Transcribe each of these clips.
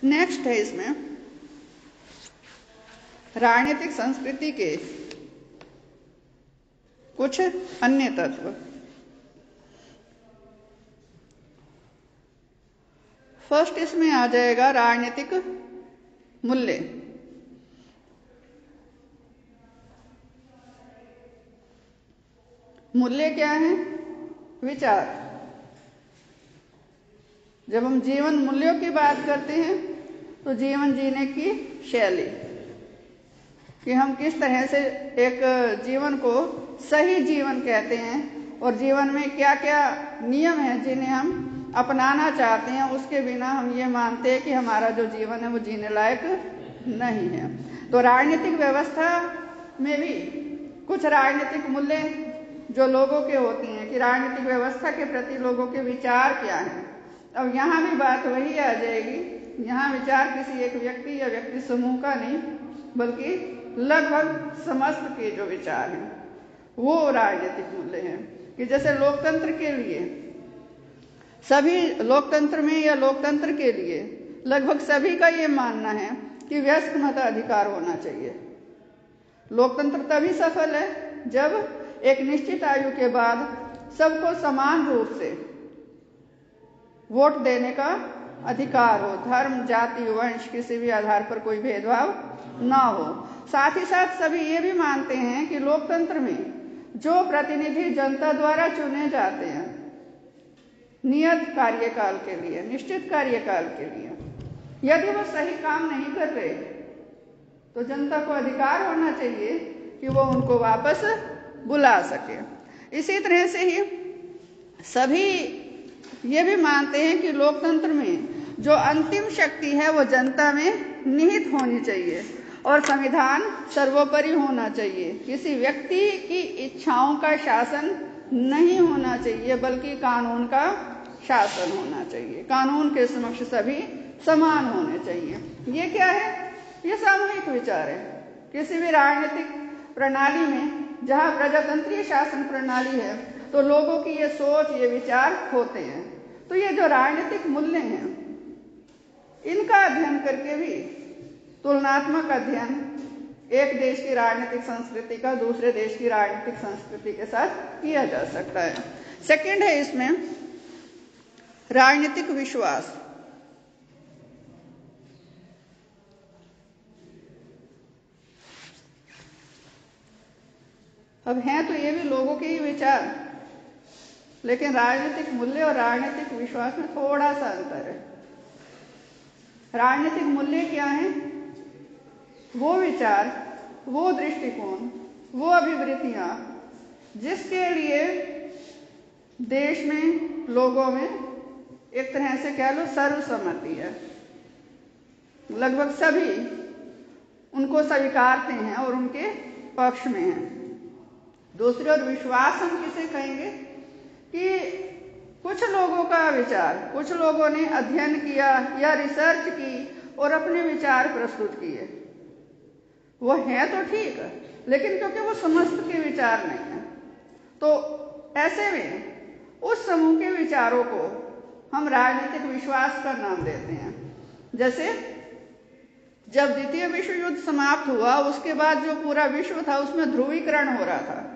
Next है इसमें राजनीतिक संस्कृति के कुछ अन्य तत्व। फर्स्ट इसमें आ जाएगा राजनीतिक मूल्य। मूल्य क्या है? विचार। जब हम जीवन मूल्यों की बात करते हैं तो जीवन जीने की शैली, कि हम किस तरह से एक जीवन को सही जीवन कहते हैं और जीवन में क्या क्या नियम हैं जिन्हें हम अपनाना चाहते हैं, उसके बिना हम ये मानते हैं कि हमारा जो जीवन है वो जीने लायक नहीं है। तो राजनीतिक व्यवस्था में भी कुछ राजनीतिक मूल्य जो लोगों के होती हैं कि राजनीतिक व्यवस्था के प्रति लोगों के विचार क्या हैं। अब यहाँ भी बात वही आ जाएगी, यहाँ विचार किसी एक व्यक्ति या व्यक्ति समूह का नहीं बल्कि लगभग समस्त के जो विचार हैं वो राजनीतिक मूल्य हैं। कि जैसे लोकतंत्र के लिए सभी, लोकतंत्र में या लोकतंत्र के लिए लगभग सभी का ये मानना है कि वयस्क मताधिकार होना चाहिए। लोकतंत्र तभी सफल है जब एक निश्चित आयु के बाद सबको समान रूप से वोट देने का अधिकार हो, धर्म, जाति, वंश, किसी भी आधार पर कोई भेदभाव ना हो। साथ ही साथ सभी ये भी मानते हैं कि लोकतंत्र में जो प्रतिनिधि जनता द्वारा चुने जाते हैं नियत कार्यकाल के लिए, निश्चित कार्यकाल के लिए, यदि वो सही काम नहीं कर रहे तो जनता को अधिकार होना चाहिए कि वो उनको वापस बुला सके। इसी तरह से ही सभी ये भी मानते हैं कि लोकतंत्र में जो अंतिम शक्ति है वो जनता में निहित होनी चाहिए और संविधान सर्वोपरि होना चाहिए। किसी व्यक्ति की इच्छाओं का शासन नहीं होना चाहिए बल्कि कानून का शासन होना चाहिए। कानून के समक्ष सभी समान होने चाहिए। ये क्या है? ये सामूहिक विचार है। किसी भी राजनीतिक प्रणाली में जहाँ प्रजातंत्रीय शासन प्रणाली है तो लोगों की ये सोच, ये विचार होते हैं। तो ये जो राजनीतिक मूल्य हैं इनका अध्ययन करके भी तुलनात्मक अध्ययन एक देश की राजनीतिक संस्कृति का दूसरे देश की राजनीतिक संस्कृति के साथ किया जा सकता है। सेकंड है इसमें राजनीतिक विश्वास। अब हैं तो ये भी लोगों के ही विचार, लेकिन राजनीतिक मूल्य और राजनीतिक विश्वास में थोड़ा सा अंतर है। राजनीतिक मूल्य क्या है? वो विचार, वो दृष्टिकोण, वो अभिवृत्तियां जिसके लिए देश में, लोगों में एक तरह से कह लो सर्वसम्मति है, लगभग सभी उनको स्वीकारते हैं और उनके पक्ष में हैं। दूसरी ओर विश्वास हम किसे कहेंगे? कि कुछ लोगों का विचार, कुछ लोगों ने अध्ययन किया या रिसर्च की और अपने विचार प्रस्तुत किए, वो है तो ठीक, लेकिन क्योंकि वो समस्त के विचार नहीं है तो ऐसे में उस समूह के विचारों को हम राजनीतिक विश्वास का नाम देते हैं। जैसे जब द्वितीय विश्व युद्ध समाप्त हुआ उसके बाद जो पूरा विश्व था उसमें ध्रुवीकरण हो रहा था।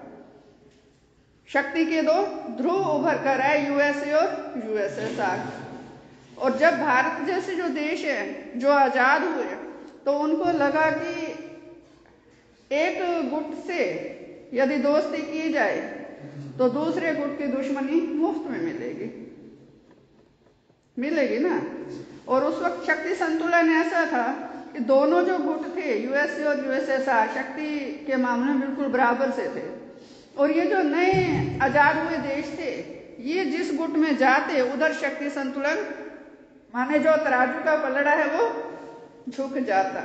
शक्ति के दो ध्रुव उभर कर आए, यूएसए और यूएसएसआर। और जब भारत जैसे जो देश है जो आजाद हुए तो उनको लगा कि एक गुट से यदि दोस्ती की जाए तो दूसरे गुट की दुश्मनी मुफ्त में मिलेगी ना। और उस वक्त शक्ति संतुलन ऐसा था कि दोनों जो गुट थे, यूएसए और यूएसएसआर, शक्ति के मामले में बिल्कुल बराबर से थे। और ये जो नए आजाद हुए देश थे, ये जिस गुट में जाते उधर शक्ति संतुलन, माने जो तराजू का पलड़ा है वो झुक जाता,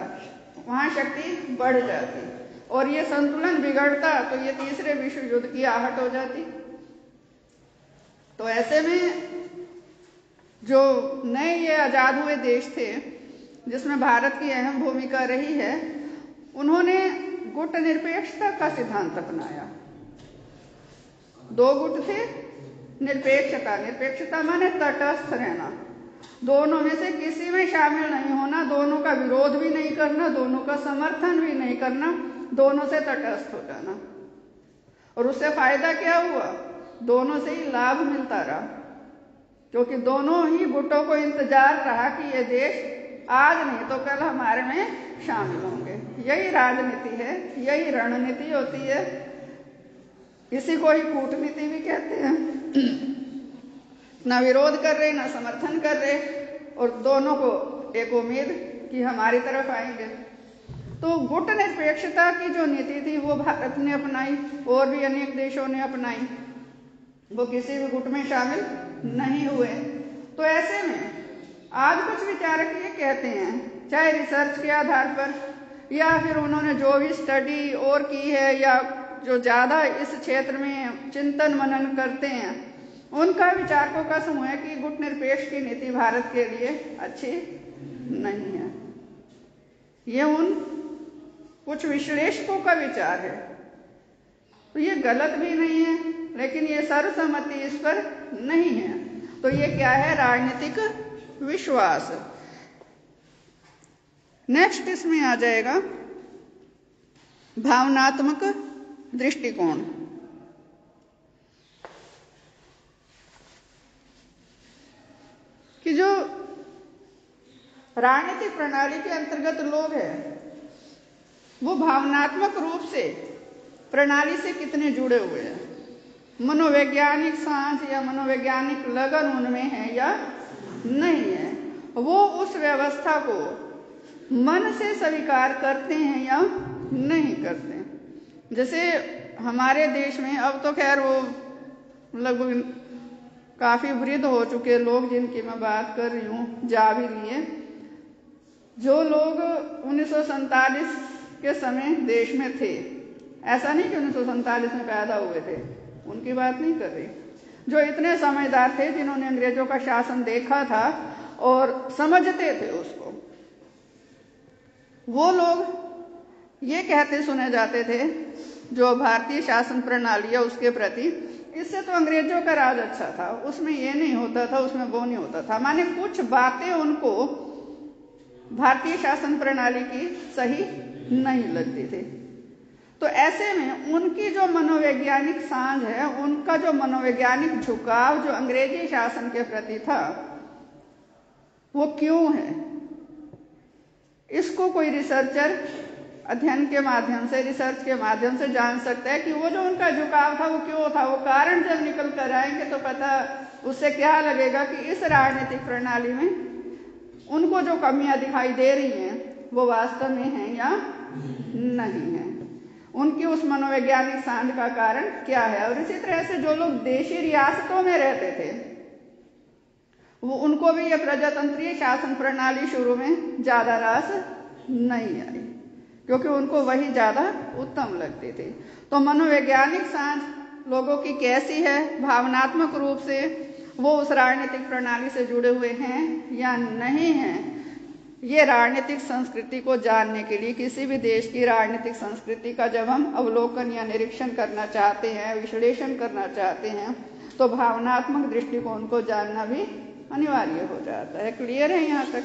वहां शक्ति बढ़ जाती और ये संतुलन बिगड़ता तो ये तीसरे विश्व युद्ध की आहट हो जाती। तो ऐसे में जो नए ये आजाद हुए देश थे जिसमें भारत की अहम भूमिका रही है, उन्होंने गुट निरपेक्षता का सिद्धांत अपनाया। दो गुट थे, निरपेक्षता, निरपेक्षता माने तटस्थ रहना। दोनों में से किसी में शामिल नहीं होना, दोनों का विरोध भी नहीं करना, दोनों का समर्थन भी नहीं करना, दोनों से तटस्थ हो जाना। और उससे फायदा क्या हुआ? दोनों से ही लाभ मिलता रहा, क्योंकि दोनों ही गुटों को इंतजार रहा कि ये देश आज नहीं तो कल हमारे में शामिल होंगे। यही राजनीति है, यही रणनीति होती है, इसी को ही कूटनीति भी कहते हैं। ना विरोध कर रहे, ना समर्थन कर रहे, और दोनों को एक उम्मीद कि हमारी तरफ आएंगे। तो गुट निरपेक्षता की जो नीति थी वो भारत ने अपनाई, और भी अनेक देशों ने अपनाई, वो किसी भी गुट में शामिल नहीं हुए। तो ऐसे में आज कुछ विचारक ये कहते हैं, चाहे रिसर्च के आधार पर या फिर उन्होंने जो भी स्टडी और की है या जो ज़्यादा इस क्षेत्र में चिंतन मनन करते हैं, उनका विचारकों का समूह है कि गुट निरपेक्ष की नीति भारत के लिए अच्छी नहीं है। ये उन कुछ विश्लेषकों का विचार है। तो ये गलत भी नहीं है, लेकिन ये सर्वसम्मति इस पर नहीं है। तो ये क्या है? राजनीतिक विश्वास। नेक्स्ट इसमें आ जाएगा भावनात्मक दृष्टिकोण। कि जो राजनीतिक प्रणाली के अंतर्गत लोग हैं वो भावनात्मक रूप से प्रणाली से कितने जुड़े हुए हैं, मनोवैज्ञानिक सांस या मनोवैज्ञानिक लगन उनमें है या नहीं है, वो उस व्यवस्था को मन से स्वीकार करते हैं या नहीं करते। जैसे हमारे देश में अब तो खैर वो लगभग काफी वृद्ध हो चुके लोग जिनकी मैं बात कर रही हूँ जा भी लिए, जो लोग 1947 के समय देश में थे, ऐसा नहीं कि 1947 में पैदा हुए थे, उनकी बात नहीं कर रही, जो इतने समझदार थे जिन्होंने अंग्रेजों का शासन देखा था और समझते थे उसको, वो लोग ये कहते सुने जाते थे जो भारतीय शासन प्रणाली है उसके प्रति, इससे तो अंग्रेजों का राज अच्छा था, उसमें ये नहीं होता था, उसमें वो नहीं होता था। माने कुछ बातें उनको भारतीय शासन प्रणाली की सही नहीं लगती थी। तो ऐसे में उनकी जो मनोवैज्ञानिक सांझ है, उनका जो मनोवैज्ञानिक झुकाव जो अंग्रेजी शासन के प्रति था, वो क्यों है? इसको कोई रिसर्चर अध्ययन के माध्यम से, रिसर्च के माध्यम से जान सकता है कि वो जो उनका झुकाव था वो क्यों था। वो कारण जब निकल कर आएंगे तो पता उससे क्या लगेगा कि इस राजनीतिक प्रणाली में उनको जो कमियां दिखाई दे रही हैं वो वास्तव में हैं या नहीं है, उनकी उस मनोवैज्ञानिक सांझ का कारण क्या है। और इसी तरह से जो लोग देशी रियासतों में रहते थे वो उनको भी ये प्रजातंत्रीय शासन प्रणाली शुरू में ज्यादा रास नहीं आई, क्योंकि उनको वही ज्यादा उत्तम लगती थी। तो मनोवैज्ञानिक सांझ लोगों की कैसी है, भावनात्मक रूप से वो उस राजनीतिक प्रणाली से जुड़े हुए हैं या नहीं हैं, ये राजनीतिक संस्कृति को जानने के लिए, किसी भी देश की राजनीतिक संस्कृति का जब हम अवलोकन या निरीक्षण करना चाहते हैं, विश्लेषण करना चाहते हैं, तो भावनात्मक दृष्टिकोण को जानना भी अनिवार्य हो जाता है। क्लियर है यहाँ तक?